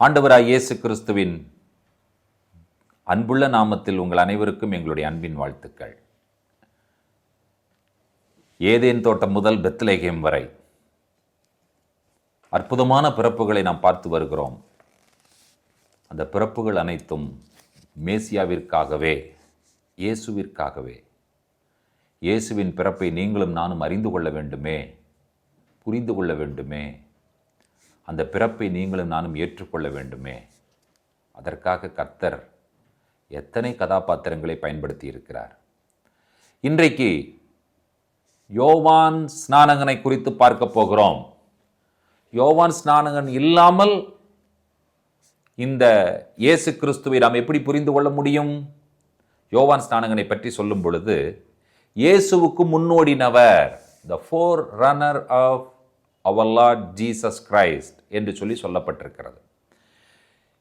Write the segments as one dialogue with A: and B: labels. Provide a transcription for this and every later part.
A: ஆண்டவராய் இயேசு கிறிஸ்துவின் அன்புள்ள நாமத்தில் உங்கள் அனைவருக்கும் எங்களுடைய அன்பின் வாழ்த்துக்கள். ஏதேன் தோட்டம் முதல் பெத்லகேம் வரை அற்புதமான பிறப்புகளை நாம் பார்த்து வருகிறோம். அந்த பிறப்புகள் அனைத்தும் மேசியாவிற்காகவே, இயேசுவிற்காகவே. இயேசுவின் பிறப்பை நீங்களும் நானும் அறிந்து கொள்ள வேண்டுமே, புரிந்து கொள்ள வேண்டுமே. அந்த பிறப்பை நீங்களும் நானும் ஏற்றுக்கொள்ள வேண்டுமே. அதற்காக கர்த்தர் எத்தனை கதாபாத்திரங்களை பயன்படுத்தி இருக்கிறார். இன்றைக்கு யோவான் ஸ்நானகனை குறித்து பார்க்க போகிறோம். யோவான் ஸ்நானகன் இல்லாமல் இந்த இயேசு கிறிஸ்துவை நாம் எப்படி புரிந்து கொள்ள முடியும்? யோவான் ஸ்நானகனை பற்றி சொல்லும் பொழுது, இயேசுவுக்கு முன்னோடினவர், the forerunner of our Lord Jesus Christ என்று சொல்லப்பட்டிருக்கிறது.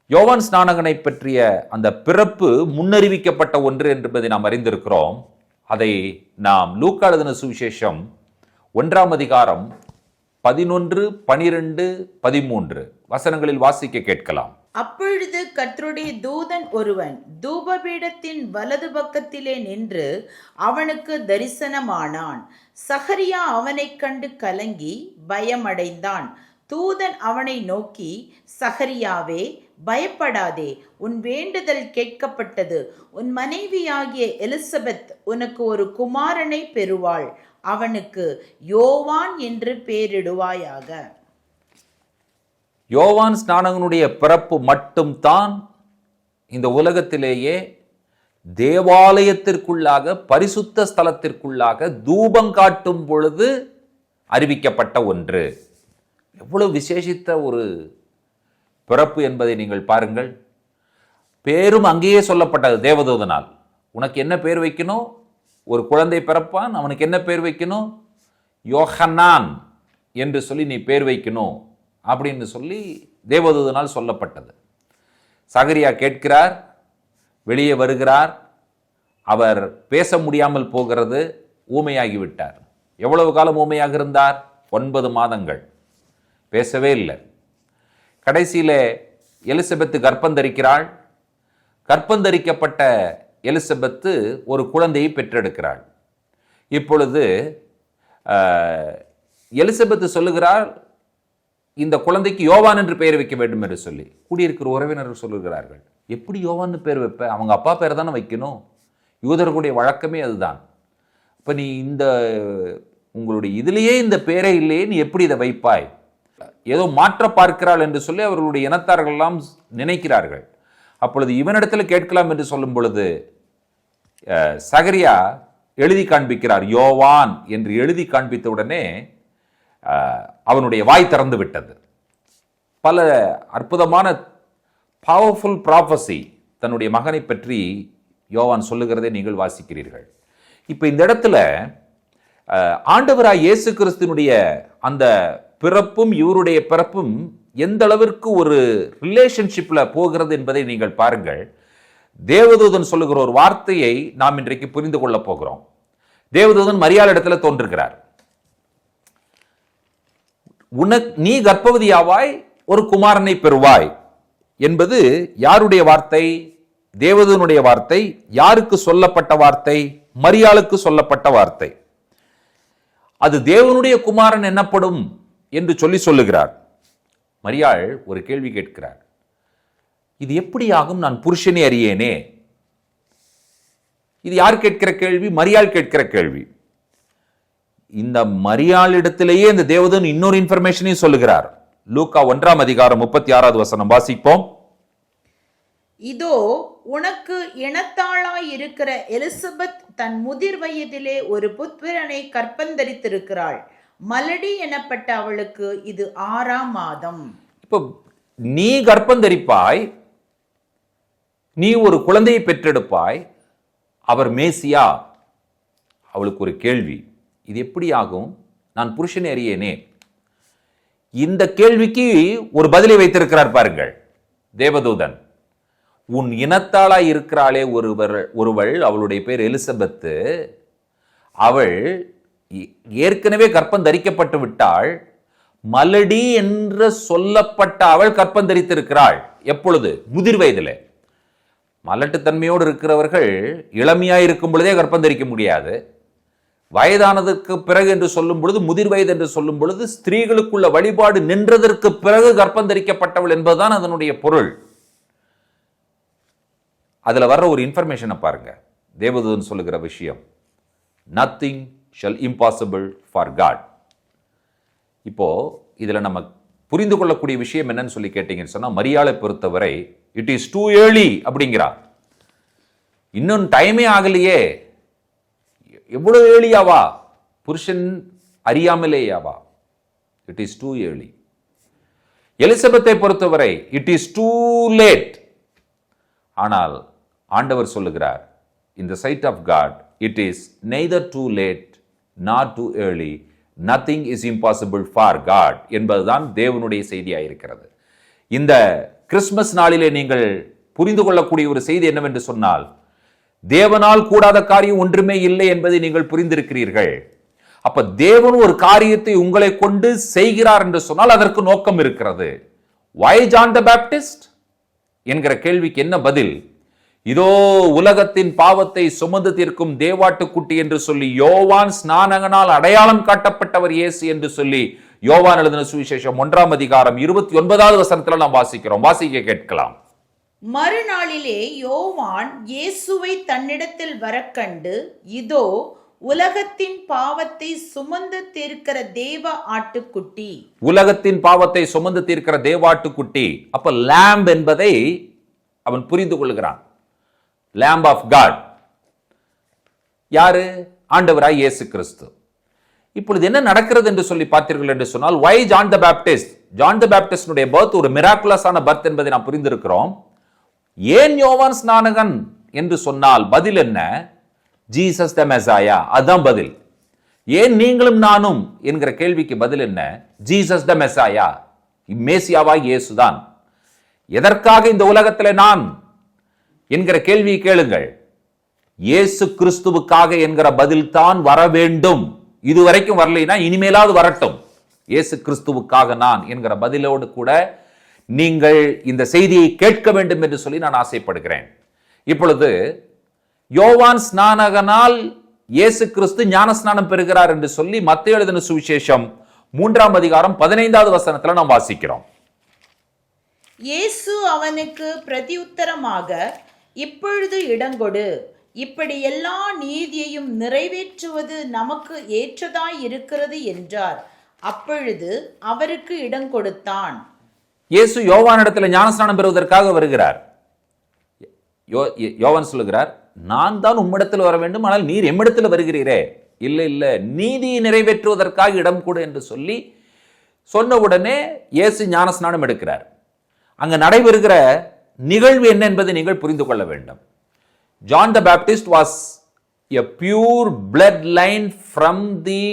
A: யோவான் ஸ்நானகனை பற்றிய அந்த பிறப்பு முன்னறிவிக்கப்பட்ட ஒன்று என்பதை நாம் அறிந்திருக்கிறோம். அதை நாம் லூக்கா எழுதின சுவிசேஷம் 1ஆம் அதிகாரம் 11, 12, 13 வசனங்களில் வாசிக்க கேட்கலாம்.
B: அப்பொழுது கர்த்தருடைய தூதன் ஒருவன் தூபபீடத்தின் வலது பக்கத்திலே நின்று அவனுக்கு தரிசனமானான். சகரியா அவனைக் கண்டு கலங்கி பயமடைந்தான். தூதன் அவனை நோக்கி, சகரியாவே, பயப்படாதே, உன் வேண்டுதல் கேட்கப்பட்டது. உன் மனைவியாகிய எலிசபெத் உனக்கு ஒரு குமாரனை பெறுவாள். அவனுக்கு யோவான் என்று பெயரிடுவாயாக.
A: யோவான் ஸ்நானகனுடைய பிறப்பு மட்டும்தான் இந்த உலகத்திலேயே தேவாலயத்திற்குள்ளாக, பரிசுத்த ஸ்தலத்திற்குள்ளாக தூபம் காட்டும் பொழுது அறிவிக்கப்பட்ட ஒன்று. எவ்வளவு விசேஷித்த ஒரு பிறப்பு என்பதை நீங்கள் பாருங்கள். பேரும் அங்கேயே சொல்லப்பட்டது தேவதூதனால். உனக்கு என்ன பேர் வைக்கணும்? ஒரு குழந்தை பிறப்பான், அவனுக்கு என்ன பேர் வைக்கணும்? யோஹன்னான் என்று சொல்லி நீ பேர் வைக்கணும் அப்படின்னு சொல்லி தேவதூதனால் சொல்லப்பட்டது. சகரியா கேட்கிறார், வெளியே வருகிறார். அவர் பேச முடியாமல் போகிறது, ஊமையாகிவிட்டார். எவ்வளவு காலம் ஊமையாக இருந்தார்? 9 மாதங்கள் பேசவே இல்லை. கடைசியில் எலிசபெத்து கர்ப்பந்தரிக்கிறாள். கர்ப்பந்தரிக்கப்பட்ட எலிசபெத்து ஒரு குழந்தையை பெற்றெடுக்கிறாள். இப்பொழுது எலிசபெத்து சொல்லுகிறார், இந்த குழந்தைக்கு யோவான் என்று பெயர் வைக்க வேண்டும் என்று சொல்லி. கூடியிருக்கிற உறவினர்கள் சொல்லுகிறார்கள், எப்படி யோவான்னு பேர் வைப்ப? அவங்க அப்பா பேர் தானே வைக்கணும். யூதர்களுடைய வழக்கமே அதுதான். இப்போ நீ இந்த உங்களுடைய இதிலேயே இந்த பேரே இல்லையே, நீ எப்படி இதை வைப்பாய்? ஏதோ மாற்ற பார்க்கிறாள் என்று சொல்லி அவர்களுடைய இனத்தார்கள் எல்லாம் நினைக்கிறார்கள். அப்பொழுது இவனிடத்தில் கேட்கலாம் என்று சொல்லும் பொழுது சகரியா எழுதி காண்பிக்கிறார். யோவான் என்று எழுதி காண்பித்த உடனே அவனுடைய வாய் திறந்து விட்டது. பல அற்புதமான பவர்ஃபுல் ப்ராஃபஸி தன்னுடைய மகனை பற்றி யோவான் சொல்லுகிறதை நீங்கள் வாசிக்கிறீர்கள். இப்போ இந்த இடத்துல ஆண்டவராய் இயேசு கிறிஸ்துவினுடைய அந்த பிறப்பும் இவருடைய பிறப்பும் எந்த அளவிற்கு ஒரு ரிலேஷன்ஷிப்ல போகிறது என்பதை நீங்கள் பாருங்கள். தேவதூதன் சொல்லுகிற ஒரு வார்த்தையை நாம் இன்றைக்கு புரிந்து கொள்ள போகிறோம். தேவதூதன் மரியாள் இடத்துல தோன்றுகிறார். நீ கர்ப்பவதியாவாய், ஒரு குமாரனை பெறுவாய் என்பது யாருடைய வார்த்தை? தேவதூதனுடைய வார்த்தை. யாருக்கு சொல்லப்பட்ட வார்த்தை? மரியாளுக்கு சொல்லப்பட்ட வார்த்தை. அது தேவனுடைய குமாரன் என்னப்படும் என்று சொல்லுகிறார். மரியாள் ஒரு கேள்வி கேட்கிறார், இது எப்படி ஆகும்? நான் புருஷனை அறியேனே. இது யார் கேட்கிற கேள்வி? மரியாள் கேட்கிற கேள்வி. இந்த மரியாளிடத்திலேயே இந்த தேவதூதன் இன்னொரு இன்ஃபர்மேஷனையும் சொல்லுகிறார். லூக்கா 1ஆம் அதிகாரம் 36வது வசனம் வாசிப்போம்.
B: இதோ, உனக்கு இனத்தாளாய் இருக்கிற எலிசபெத் தன் முதிர் வயதிலே ஒரு புத்திரனை கற்பந்தரித்திருக்கிறாள். மலடி எனப்பட்ட அவளுக்கு இது 6ஆம் மாதம். இப்போ
A: நீ கர்ப்பந்தரிப்பாய், நீ ஒரு குழந்தையை பெற்றெடுப்பாய், அவர் மேசியா. அவளுக்கு ஒரு கேள்வி, இது எப்படி ஆகும்? நான் புருஷனை அறியேனே. இந்த கேள்விக்கு ஒரு பதிலை வைத்திருக்கிறார் பாருங்கள் தேவதூதன். உன் இனத்தாளாய் இருக்கிறாளே ஒருவள், அவளுடைய பேர் எலிசபெத்து. அவள் ஏற்கனவே கர்ப்பம் தரிக்கப்பட்டு விட்டாள். மலடி என்று சொல்லப்பட்ட அவள் கற்பந்தரித்திருக்கிறாள். எப்பொழுது? முதிர் வயதிலே. மலட்டுத்தன்மையோடு இருக்கிறவர்கள் இளமையாய் இருக்கும் பொழுதே கர்ப்பம் தரிக்க முடியாது. வயதானதற்கு பிறகு என்று சொல்லும் பொழுது, முதிர் வயது என்று சொல்லும் பொழுது, ஸ்திரீகளுக்குள்ள வழிபாடு நின்றதற்கு பிறகு கர்ப்பம் தரிக்கப்பட்டவள் என்பதுதான் அதனுடைய பொருள். அதுல வர்ற ஒரு இன்ஃபர்மேஷனை பாருங்க. தேவதூதன் சொல்லுகிற விஷயம், nothing shall impossible for God. இப்போ இதுல நம்ம புரிந்து கொள்ளக்கூடிய விஷயம் என்னன்னு சொல்லி கேட்டீங்கன்னு சொன்னா, மரியாளை பொறுத்தவரை இட் இஸ் டூ ஏர்லி அப்படிங்கிறார். இன்னும் டைமே ஆகலையே, எவ்வளவு ஏர்லியாவா? புருஷன் அறியாமலேயாவா? It is too early. எலிசபெத்தை பொறுத்தவரை இட் இஸ் டூ லேட். ஆனால் ஆண்டவர் சொல்லுகிறார், in the sight of God it is neither too late nor too early, nothing is impossible for God என்பதுதான் தேவனுடைய செய்தியாக இருக்கிறது. இந்த கிறிஸ்துமஸ் நாளிலே நீங்கள் புரிந்து கொள்ளக்கூடிய ஒரு செய்தி என்னவென்று சொன்னால், தேவனால் கூடாத காரியம் ஒன்றுமே இல்லை என்பதை நீங்கள் புரிந்திருக்கிறீர்கள். அப்ப தேவன் ஒரு காரியத்தை உங்களை கொண்டு செய்கிறார் என்று சொன்னால் அதற்கு நோக்கம் இருக்கிறது. Why John the Baptist என்கிற கேள்விக்கு என்ன பதில்? இதோ உலகத்தின் பாவத்தை சுமந்து தீர்க்கும் தேவாட்டுக்குட்டி என்று சொல்லி யோவான் ஸ்நானகனால் அடையாளம் காட்டப்பட்டவர் இயேசு என்று சொல்லி யோவான் எழுதின சுவிசேஷம் 1ஆம் அதிகாரம் 29வது வசனத்தில் நாம் வாசிக்கிறோம். வாசிக்க கேட்கலாம்.
B: மறுநாளிலே யோவான் இயேசுவை தன்னிடத்தில் வரக்கண்டு, இதோ உலகத்தின் பாவத்தை சுமந்து தீர்க்கிற தேவ ஆட்டுக்குட்டி. உலகத்தின் பாவத்தை சுமந்து தீர்க்கிற தேவாட்டுக்குட்டி. அப்ப lamb என்பதை அவன் புரிந்து கொள்கிறான். lamb of God யாரு? ஆண்டவராய் இயேசு கிறிஸ்து. இப்பொழுது என்ன நடக்கிறது என்று சொல்லி பார்த்தீர்கள் என்று சொன்னால், why John the Baptist? John the Baptist உடைய birth ஒரு மிராக்குலஸான birth என்பதை நாம் புரிந்திருக்கிறோம். ஏன் யோவான் ஸ்நானகன் என்று சொன்னால் பதில் என்ன? ஜீசஸ் த மெசாயா. அதுதான் பதில். ஏன் நீங்களும் நானும் என்கிற கேள்விக்கு பதில் என்ன? ஜீசஸ் த மெசாயா, மேசியாவா இயேசுதான். எதற்காக இந்த உலகத்தில் நான் என்கிற கேள்வியை கேளுங்கள். இயேசு கிறிஸ்துவுக்காக என்கிற பதில் தான் வர வேண்டும். இதுவரைக்கும் வரலைன்னா இனிமேலாவது வரட்டும். இயேசு கிறிஸ்துவுக்காக நான் என்கிற பதிலோடு கூட நீங்கள் இந்த செய்தியை கேட்க வேண்டும் என்று சொல்லி நான் ஆசைப்படுகிறேன். இப்பொழுது யோவான் ஸ்நானகனால் இயேசு கிறிஸ்து ஞானஸ்நானம் பெறுகிறார் என்று சொல்லி மத்தேயு எழுதின சுவிசேஷம் 3ஆம் அதிகாரம் 15வது வசனத்தில் நாம் வாசிக்கிறோம்.
C: இயேசு அவனுக்கு பிரதியுத்தரமாக, இப்பொழுது இடங்கொடு, இப்படி எல்லா நீதியையும் நிறைவேற்றுவது நமக்கு ஏற்றதாய் இருக்கிறது என்றார். அப்பொழுது அவருக்கு இடம் கொடுத்தான்.
A: இயேசு யோவானிடத்தில் ஞானஸ்நானம் பெறுவதற்காக வருகிறார். யோவான் சொல்லுகிறார், நான் தான் உம்மிடத்தில் வர வேண்டும், ஆனால் நீர் எம்மிடத்தில் வருகிறீரே. இல்லை இல்லை, நீதியை நிறைவேற்றுவதற்காக இடம் கொடு என்று சொல்லி சொன்ன உடனே இயேசு ஞானஸ்நானம் எடுக்கிறார். அங்க நடைபெறுகிற நிகழ்வு என்ன என்பதை நீங்கள் புரிந்து கொள்ள வேண்டும். John the Baptist was a pure bloodline from the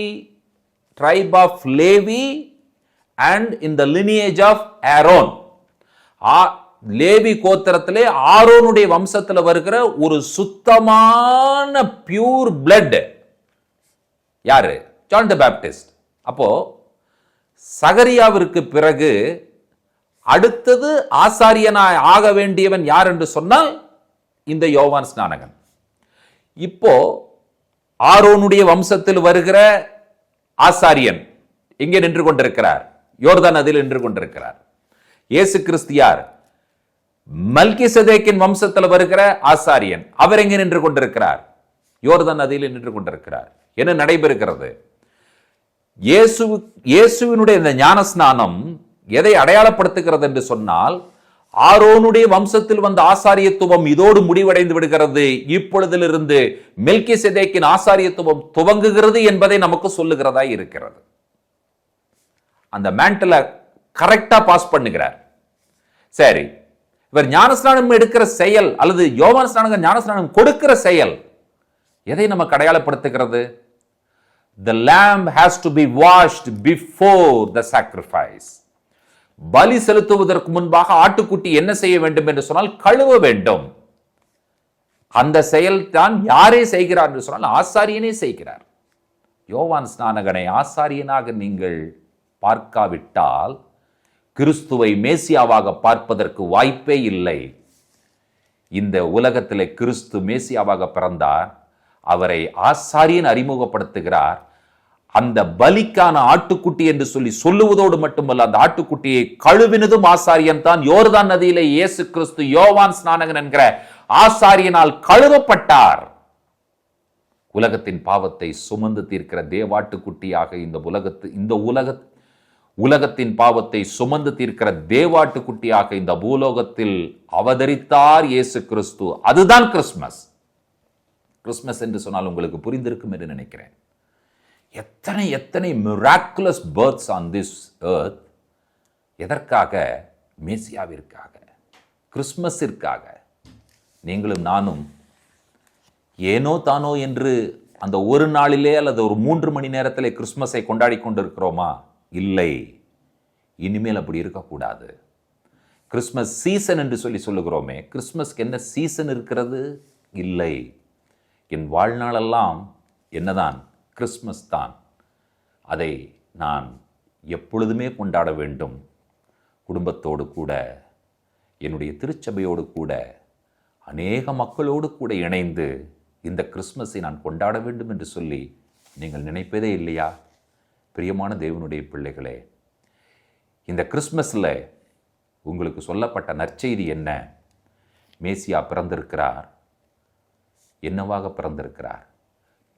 A: tribe of Levi and in the lineage of Aaron. Levi கோத்திரத்திலே ஆரோனுடைய வம்சத்தில் வருகிற ஒரு சுத்தமான பியூர் பிளட் யாரு? ஜான் த பேப்டிஸ்ட். அப்போ சகரியாவிற்கு பிறகு அடுத்தது ஆசாரியனாய் ஆக வேண்டியவன் யார் என்று சொன்னால் இந்த யோவான் ஸ்நானகன். இப்போ ஆரோனுடைய வம்சத்தில் வருகிற ஆசாரியன் எங்கே நின்று கொண்டிருக்கிறார்? யோர்தான் நதியில் நின்று கொண்டிருக்கிறார். இயேசு கிறிஸ்து யார்? மல்கிசேதேக்கின் வம்சத்தில் வருகிற ஆசாரியன். அவர் எங்கே நின்று கொண்டிருக்கிறார்? யோர்தான் நதியில் நின்று கொண்டிருக்கிறார். என்ன நடைபெறுகிறது? இயேசுவினுடைய இந்த ஞானஸ்நானம் எதை அடையாளப்படுத்துகிறது என்று சொன்னால், ஆரோனுடைய வம்சத்தில் வந்த ஆசாரியத்துவம் இதோடு முடிவடைந்து விடுகிறது. இப்பொழுதிலிருந்து மெல்கிசேதேக்கின் ஆசாரியத்துவம் துவங்குகிறது என்பதை நமக்கு சொல்லுகிறதா இருக்கிறது. அந்த மேண்டல கரெக்டா பாஸ் பண்ணுகிறார். சரி, இவர் ஞானஸ்நானம் எடுக்கிற செயல் அல்லது யோவான் ஸ்நானகன் ஞானஸ்நானம் கொடுக்கிற செயல் எதை நமக்கு அடையாளப்படுத்துகிறது? The lamb has to be washed before the sacrifice. பலி செலுத்துவதற்கு முன்பாக ஆட்டுக்குட்டி என்ன செய்ய வேண்டும் என்று சொன்னால் கழுவ வேண்டும். அந்த செயல் தான் யாரே செய்கிறார் என்று சொன்னால் ஆசாரியனே செய்கிறார். யோவான் ஸ்நானகனை ஆசாரியனாக நீங்கள் பார்க்காவிட்டால் கிறிஸ்துவை மேசியாவாக பார்ப்பதற்கு வாய்ப்பே இல்லை. இந்த உலகத்திலே கிறிஸ்து மேசியாவாக பிறந்தார். அவரை ஆசாரியன் அறிமுகப்படுத்துகிறார். அந்த பலிக்கான ஆட்டுக்குட்டி என்று சொல்லுவதோடு மட்டுமல்ல, அந்த ஆட்டுக்குட்டியை கழுவினதும் ஆசாரியன் தான். யோர்தான் நதியிலே இயேசு கிறிஸ்து யோவான் ஸ்நானகன் என்கிற ஆசாரியனால் கழுவப்பட்டார். உலகத்தின் பாவத்தை சுமந்து தீர்க்கிற தேவாட்டுக்குட்டியாக உலகத்தின் பாவத்தை சுமந்து தீர்க்கிற தேவாட்டுக்குட்டியாக இந்த பூலோகத்தில் அவதரித்தார் இயேசு கிறிஸ்து. அதுதான் கிறிஸ்மஸ். கிறிஸ்மஸ் என்று சொன்னால் உங்களுக்கு புரிந்திருக்கும் என்று நினைக்கிறேன். எத்தனை எத்தனை miraculous births on this earth. எதற்காக? மேசியாவிற்காக, கிறிஸ்மஸிற்காக. நீங்களும் நானும் ஏனோ தானோ என்று அந்த ஒரு நாளிலே அல்லது ஒரு 3 மணி நேரத்திலே கிறிஸ்மஸை கொண்டாடி கொண்டிருக்கிறோமா? இல்லை. இனிமேல் அப்படி இருக்கக்கூடாது. கிறிஸ்மஸ் சீசன் என்று சொல்லுகிறோமே, கிறிஸ்மஸ்க்கு என்ன சீசன் இருக்கிறது? இல்லை. என் வாழ்நாளெல்லாம் என்னதான்? கிறிஸ்மஸ் தான். அதை நான் எப்பொழுதுமே கொண்டாட வேண்டும். குடும்பத்தோடு கூட, என்னுடைய திருச்சபையோடு கூட, அநேக மக்களோடு கூட இணைந்து இந்த கிறிஸ்மஸை நான் கொண்டாட வேண்டும் என்று சொல்லி நீங்கள் நினைப்பதே இல்லையா? பிரியமான தேவனுடைய பிள்ளைகளே, இந்த கிறிஸ்மஸில் உங்களுக்கு சொல்லப்பட்ட நற்செய்தி என்ன? மேசியா பிறந்திருக்கிறார். என்னவாக பிறந்திருக்கிறார்?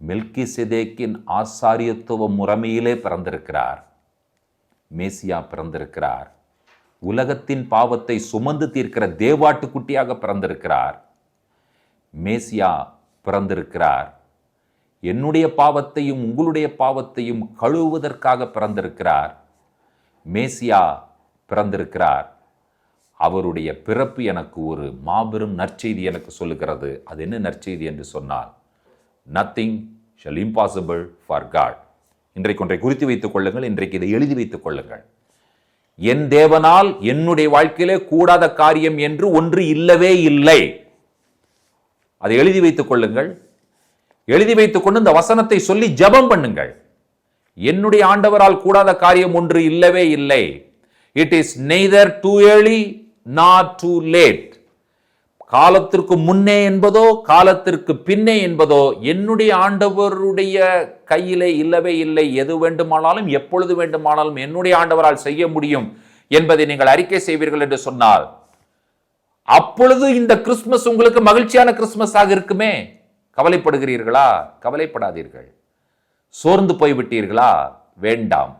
A: மெல்கிசேதேக்கின் ஆசாரியத்துவ முறைமையிலே பிறந்திருக்கிறார். மேசியா பிறந்திருக்கிறார். உலகத்தின் பாவத்தை சுமந்து தீர்க்கிற தேவாட்டுக்குட்டியாக பிறந்திருக்கிறார். மேசியா பிறந்திருக்கிறார். என்னுடைய பாவத்தையும் உங்களுடைய பாவத்தையும் கழுவுவதற்காக பிறந்திருக்கிறார். மேசியா பிறந்திருக்கிறார். அவருடைய பிறப்பு எனக்கு ஒரு மாபெரும் நற்செய்தி எனக்கு சொல்லுகிறது. அது என்ன நற்செய்தி என்று சொன்னால், nothing shall impossible for God. இன்றைக்கு ஒன்றை குறித்து வைத்துக் கொள்ளுங்கள். இன்றைக்கு இதை எழுதி வைத்துக் கொள்ளுங்கள். என் தேவனால் என்னுடைய வாழ்க்கையிலே கூடாத காரியம் என்று ஒன்று இல்லவே இல்லை. அதை எழுதி வைத்துக் கொள்ளுங்கள். எழுதி வைத்துக் கொண்டு இந்த வசனத்தை சொல்லி ஜெபம் பண்ணுங்கள். என்னுடைய ஆண்டவரால் கூடாத காரியம் ஒன்று இல்லவே இல்லை. It is neither too early nor too late. காலத்திற்கு முன்னே என்பதோ காலத்திற்கு பின்னே என்பதோ என்னுடைய ஆண்டவருடைய கையிலே இல்லவே இல்லை. எது வேண்டுமானாலும் எப்பொழுது வேண்டுமானாலும் என்னுடைய ஆண்டவரால் செய்ய முடியும் என்பதை நீங்கள் அறிக்கை செய்வீர்கள் என்று சொன்னால், அப்பொழுது இந்த கிறிஸ்துமஸ் உங்களுக்கு மகிழ்ச்சியான கிறிஸ்துமஸாக இருக்குமே. கவலைப்படுகிறீர்களா? கவலைப்படாதீர்கள். சோர்ந்து போய்விட்டீர்களா? வேண்டாம்.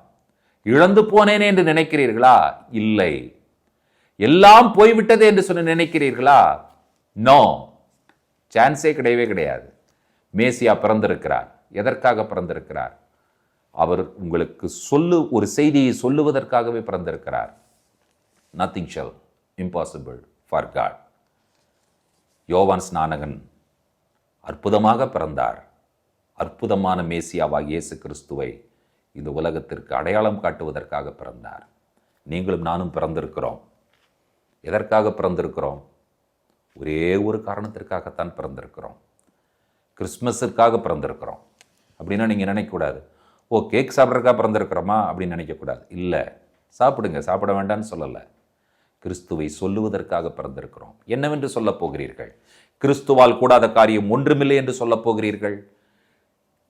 A: இழந்து போனேனே என்று நினைக்கிறீர்களா? இல்லை. எல்லாம் போய்விட்டதே என்று சொல்லி நினைக்கிறீர்களா? நோ, சான்ஸே கிடையவே கிடையாது. மேசியா பிறந்திருக்கிறார். எதற்காக பிறந்திருக்கிறார்? அவர் உங்களுக்கு ஒரு செய்தியை சொல்லுவதற்காகவே பிறந்திருக்கிறார். Nothing shall impossible for God. யோவான் ஸ்நானகன் அற்புதமாக பிறந்தார். அற்புதமான மேசியாவாகிய இயேசு கிறிஸ்துவை இந்த உலகத்திற்கு அடையாளம் காட்டுவதற்காக பிறந்தார். நீங்களும் நானும் பிறந்திருக்கிறோம். எதற்காக பிறந்திருக்கிறோம்? ஒரே ஒரு காரணத்திற்காகத்தான் பிறந்திருக்கிறோம். கிறிஸ்மஸிற்காக பிறந்திருக்கிறோம். அப்படின்னா நீங்கள் நினைக்கக்கூடாது, கேக் சாப்பிட்றதுக்காக பிறந்திருக்கிறோமா அப்படின்னு நினைக்கக்கூடாது. இல்லை, சாப்பிடுங்க, சாப்பிட வேண்டாம்னு சொல்லலை. கிறிஸ்துவை சொல்லுவதற்காக பிறந்திருக்கிறோம். என்னவென்று சொல்ல போகிறீர்கள்? கிறிஸ்துவால் கூடாத காரியம் ஒன்றுமில்லை என்று சொல்ல போகிறீர்கள்.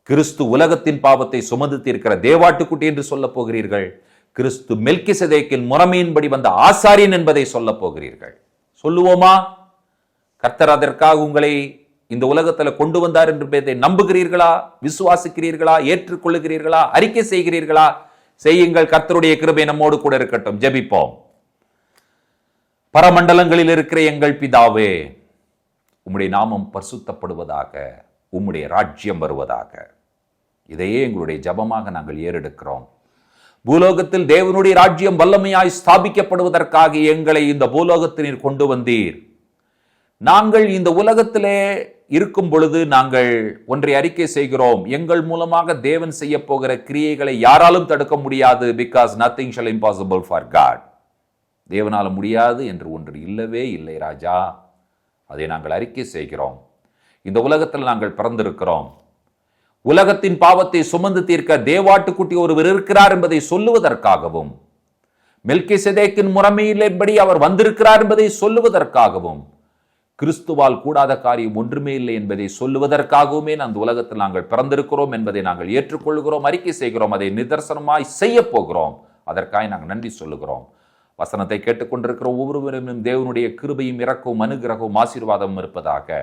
A: கிறிஸ்து உலகத்தின் பாவத்தை சுமந்து தீர்க்கிற தேவாட்டுக்குட்டி என்று சொல்ல போகிறீர்கள். கிறிஸ்து மெல்கிசேதேக்கின் முறைமையின்படி வந்த ஆசாரியன் என்பதை சொல்ல போகிறீர்கள். சொல்லுவோமா? கர்த்தர் அதற்காக உங்களை இந்த உலகத்தில் கொண்டு வந்தார் என்பதை நம்புகிறீர்களா? விசுவாசிக்கிறீர்களா? ஏற்றுக்கொள்ளுகிறீர்களா? அறிக்கை செய்கிறீர்களா? செய்யுங்கள். கர்த்தருடைய கிருபை நம்மோடு கூட இருக்கட்டும். ஜெபிப்போம். பரமண்டலங்களில் இருக்கிற எங்கள் பிதாவே, உம்முடைய நாமம் பரிசுத்தப்படுவதாக, உம்முடைய ராஜ்யம் வருவதாக. இதையே எங்களுடைய ஜபமாக நாங்கள் ஏறெடுக்கிறோம். பூலோகத்தில் தேவனுடைய ராஜ்யம் வல்லமையாய் ஸ்தாபிக்கப்படுவதற்காக எங்களை இந்த பூலோகத்தினர் கொண்டு வந்தீர். நாங்கள் இந்த உலகத்திலே இருக்கும் பொழுது நாங்கள் ஒன்றை அறிக்கை செய்கிறோம். எங்கள் மூலமாக தேவன் செய்ய போகிற கிரியைகளை யாராலும் தடுக்க முடியாது. Because nothing shall impossible for God. தேவனால முடியாது என்று ஒன்று இல்லவே இல்லை ராஜா. அதை நாங்கள் அறிக்கை செய்கிறோம். இந்த உலகத்தில் நாங்கள் பிறந்திருக்கிறோம். உலகத்தின் பாவத்தை சுமந்து தீர்க்க தேவாட்டுக்குட்டி ஒருவர் இருக்கிறார் என்பதை சொல்லுவதற்காகவும், மெல்கிசேதேக்கின் முறைமையின்படி அவர் வந்திருக்கிறார் என்பதை சொல்லுவதற்காகவும், கிறிஸ்துவால் கூடாத காரியம் ஒன்றுமே இல்லை என்பதை சொல்லுவதற்காகவுமே அந்த உலகத்தில் நாங்கள் பிறந்திருக்கிறோம் என்பதை நாங்கள் ஏற்றுக்கொள்கிறோம், அறிக்கை செய்கிறோம், அதை நிதர்சனமாய் செய்ய போகிறோம். அதற்காக நாங்கள் நன்றி சொல்லுகிறோம். வசனத்தை கேட்டுக்கொண்டிருக்கிற ஒவ்வொருவரும் தேவனுடைய கிருபையும் இரக்கവും அனுகிரகവും ஆசீர்வாதமும் இருப்பதாக.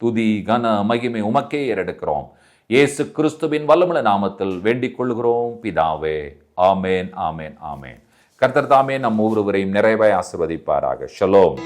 A: துதி கன மகிமை உமக்கே ஏறெடுக்கிறோம். இயேசு கிறிஸ்துவின் வல்லமுள்ள நாமத்தில் வேண்டிக் கொள்கிறோம் பிதாவே. ஆமேன், ஆமேன், ஆமேன். கர்த்தர் தாமே நம் ஒவ்வொருவரையும் நிறைவாய் ஆசீர்வதிப்பாராக. ஷலோம்.